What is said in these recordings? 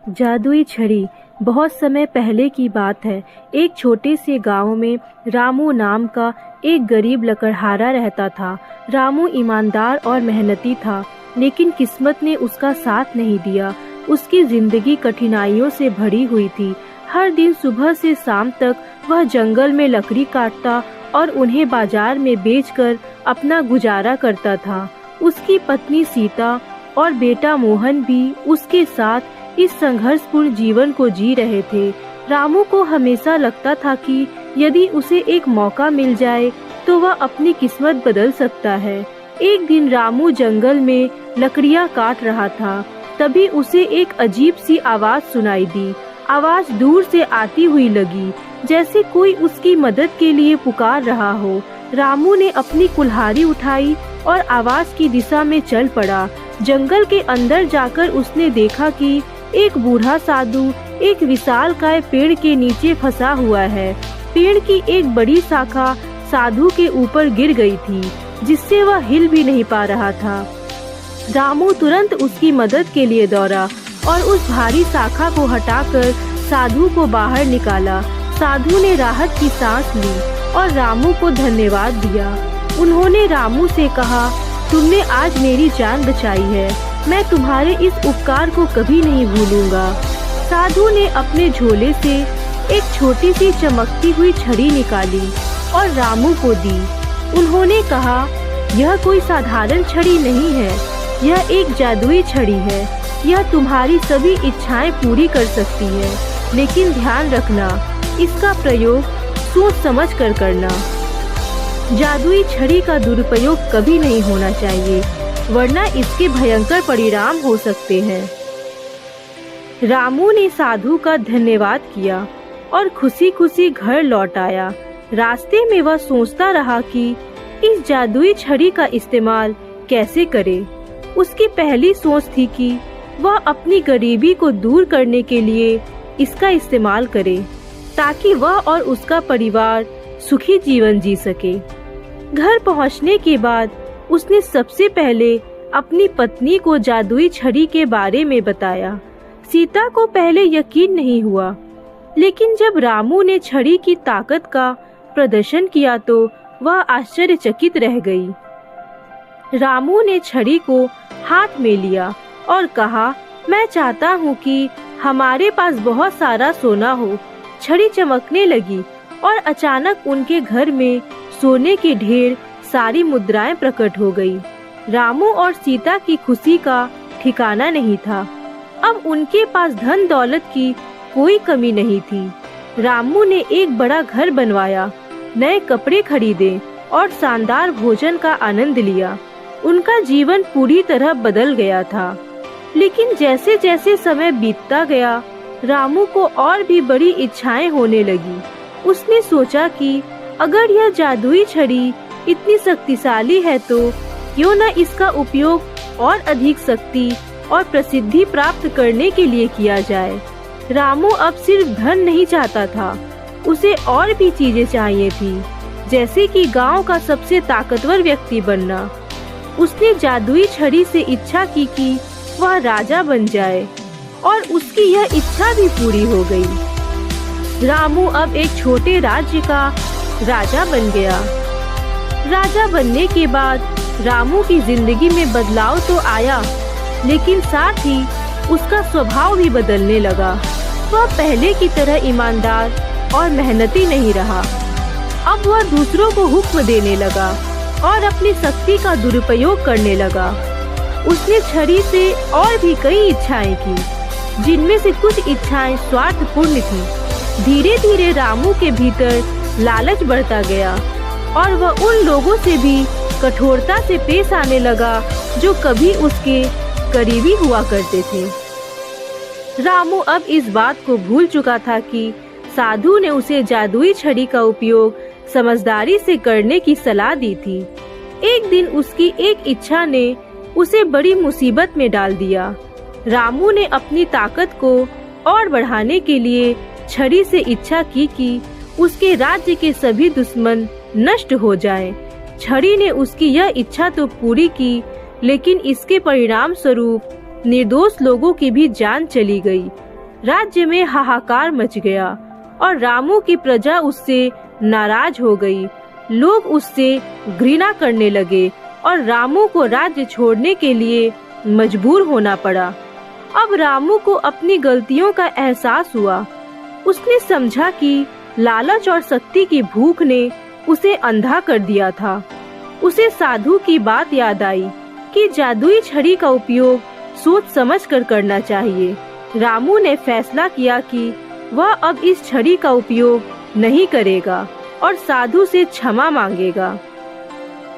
जादुई छड़ी। बहुत समय पहले की बात है। एक छोटे से गांव में रामू नाम का एक गरीब लकड़हारा रहता था। रामू ईमानदार और मेहनती था, लेकिन किस्मत ने उसका साथ नहीं दिया। उसकी जिंदगी कठिनाइयों से भरी हुई थी। हर दिन सुबह से शाम तक वह जंगल में लकड़ी काटता और उन्हें बाजार में बेचकर अपना गुजारा करता था। उसकी पत्नी सीता और बेटा मोहन भी उसके साथ इस संघर्षपूर्ण जीवन को जी रहे थे। रामू को हमेशा लगता था कि यदि उसे एक मौका मिल जाए तो वह अपनी किस्मत बदल सकता है। एक दिन रामू जंगल में लकड़ियां काट रहा था। तभी उसे एक अजीब सी आवाज सुनाई दी। आवाज दूर से आती हुई लगी, जैसे कोई उसकी मदद के लिए पुकार रहा हो। रामू ने अपनी कुल्हाड़ी उठाई और आवाज की दिशा में चल पड़ा। जंगल के अंदर जाकर उसने देखा कि एक बूढ़ा साधु एक विशालकाय पेड़ के नीचे फंसा हुआ है। पेड़ की एक बड़ी शाखा साधु के ऊपर गिर गई थी, जिससे वह हिल भी नहीं पा रहा था। रामू तुरंत उसकी मदद के लिए दौड़ा और उस भारी शाखा को हटाकर साधु को बाहर निकाला। साधु ने राहत की सांस ली और रामू को धन्यवाद दिया। उन्होंने रामू से कहा, तुमने आज मेरी जान बचाई है। मैं तुम्हारे इस उपकार को कभी नहीं भूलूंगा। साधु ने अपने झोले से एक छोटी सी चमकती हुई छड़ी निकाली और रामू को दी। उन्होंने कहा, यह कोई साधारण छड़ी नहीं है, यह एक जादुई छड़ी है। यह तुम्हारी सभी इच्छाएं पूरी कर सकती है, लेकिन ध्यान रखना, इसका प्रयोग सोच समझ कर करना। जादुई छड़ी का दुरुपयोग कभी नहीं होना चाहिए, वरना इसके भयंकर परिणाम हो सकते हैं। रामू ने साधु का धन्यवाद किया और खुशी खुशी घर लौट आया। रास्ते में वह सोचता रहा कि इस जादुई छड़ी का इस्तेमाल कैसे करे। उसकी पहली सोच थी कि वह अपनी गरीबी को दूर करने के लिए इसका इस्तेमाल करे, ताकि वह और उसका परिवार सुखी जीवन जी सके। घर पहुंचने के बाद उसने सबसे पहले अपनी पत्नी को जादुई छड़ी के बारे में बताया। सीता को पहले यकीन नहीं हुआ, लेकिन जब रामू ने छड़ी की ताकत का प्रदर्शन किया तो वह आश्चर्यचकित रह गई। रामू ने छड़ी को हाथ में लिया और कहा, मैं चाहता हूँ कि हमारे पास बहुत सारा सोना हो। छड़ी चमकने लगी और अचानक उनके घर में सोने के ढेर सारी मुद्राएं प्रकट हो गई। रामू और सीता की खुशी का ठिकाना नहीं था। अब उनके पास धन दौलत की कोई कमी नहीं थी। रामू ने एक बड़ा घर बनवाया, नए कपड़े खरीदे और शानदार भोजन का आनंद लिया। उनका जीवन पूरी तरह बदल गया था। लेकिन जैसे जैसे समय बीतता गया, रामू को और भी बड़ी इच्छाएं होने लगी। उसने सोचा कि अगर यह जादुई छड़ी इतनी शक्तिशाली है तो क्यों न इसका उपयोग और अधिक शक्ति और प्रसिद्धि प्राप्त करने के लिए किया जाए। रामू अब सिर्फ धन नहीं चाहता था, उसे और भी चीजें चाहिए थी, जैसे कि गांव का सबसे ताकतवर व्यक्ति बनना। उसने जादुई छड़ी से इच्छा की कि वह राजा बन जाए, और उसकी यह इच्छा भी पूरी हो गई। रामू अब एक छोटे राज्य का राजा बन गया। राजा बनने के बाद रामू की जिंदगी में बदलाव तो आया, लेकिन साथ ही उसका स्वभाव भी बदलने लगा। वह पहले की तरह ईमानदार और मेहनती नहीं रहा। अब वह दूसरों को हुक्म देने लगा और अपनी शक्ति का दुरुपयोग करने लगा। उसने छड़ी से और भी कई इच्छाएं की, जिनमें से कुछ इच्छाएं स्वार्थपूर्ण थीं। धीरे धीरे रामू के भीतर लालच बढ़ता गया और वह उन लोगों से भी कठोरता से पेश आने लगा जो कभी उसके करीबी हुआ करते थे। रामू अब इस बात को भूल चुका था कि साधु ने उसे जादुई छड़ी का उपयोग समझदारी से करने की सलाह दी थी। एक दिन उसकी एक इच्छा ने उसे बड़ी मुसीबत में डाल दिया। रामू ने अपनी ताकत को और बढ़ाने के लिए छड़ी से इच्छा की कि उसके राज्य के सभी दुश्मन नष्ट हो जाएं। छड़ी ने उसकी यह इच्छा तो पूरी की, लेकिन इसके परिणाम स्वरूप निर्दोष लोगों की भी जान चली गई राज्य में हाहाकार मच गया और रामू की प्रजा उससे नाराज हो गई। लोग उससे घृणा करने लगे और रामू को राज्य छोड़ने के लिए मजबूर होना पड़ा। अब रामू को अपनी गलतियों का एहसास हुआ। उसने समझा कि लालच और शक्ति की भूख ने उसे अंधा कर दिया था। उसे साधु की बात याद आई कि जादुई छड़ी का उपयोग सोच समझ कर करना चाहिए। रामू ने फैसला किया कि वह अब इस छड़ी का उपयोग नहीं करेगा और साधु से क्षमा मांगेगा।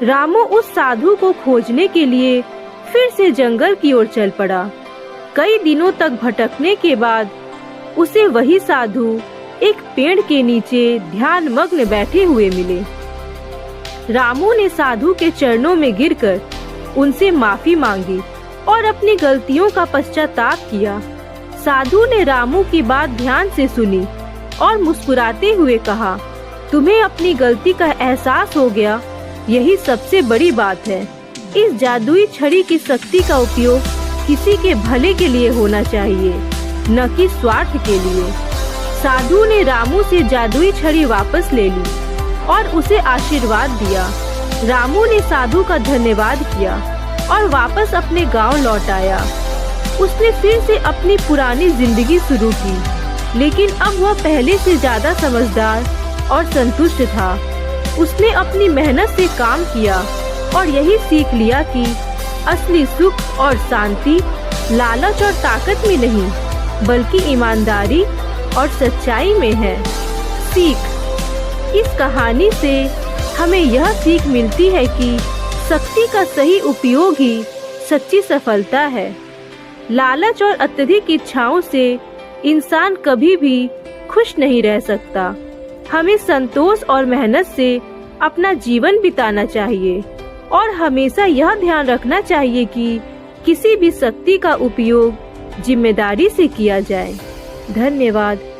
रामू उस साधु को खोजने के लिए फिर से जंगल की ओर चल पड़ा। कई दिनों तक भटकने के बाद उसे वही साधु एक पेड़ के नीचे ध्यान मग्न बैठे हुए मिले। रामू ने साधु के चरणों में गिरकर उनसे माफी मांगी और अपनी गलतियों का पश्चाताप किया। साधु ने रामू की बात ध्यान से सुनी और मुस्कुराते हुए कहा, तुम्हें अपनी गलती का एहसास हो गया, यही सबसे बड़ी बात है। इस जादुई छड़ी की शक्ति का उपयोग किसी के भले के लिए होना चाहिए, न कि स्वार्थ के लिए। साधु ने रामू से जादुई छड़ी वापस ले ली और उसे आशीर्वाद दिया। रामू ने साधु का धन्यवाद किया और वापस अपने गांव लौट आया। उसने फिर से अपनी पुरानी जिंदगी शुरू की, लेकिन अब वह पहले से ज्यादा समझदार और संतुष्ट था। उसने अपनी मेहनत से काम किया और यही सीख लिया कि असली सुख और शांति लालच और ताकत में नहीं, बल्कि ईमानदारी और सच्चाई में है। सीख। इस कहानी से हमें यह सीख मिलती है कि शक्ति का सही उपयोग ही सच्ची सफलता है। लालच और अत्यधिक इच्छाओं से इंसान कभी भी खुश नहीं रह सकता। हमें संतोष और मेहनत से अपना जीवन बिताना चाहिए और हमेशा यह ध्यान रखना चाहिए कि किसी भी शक्ति का उपयोग जिम्मेदारी से किया जाए। धन्यवाद।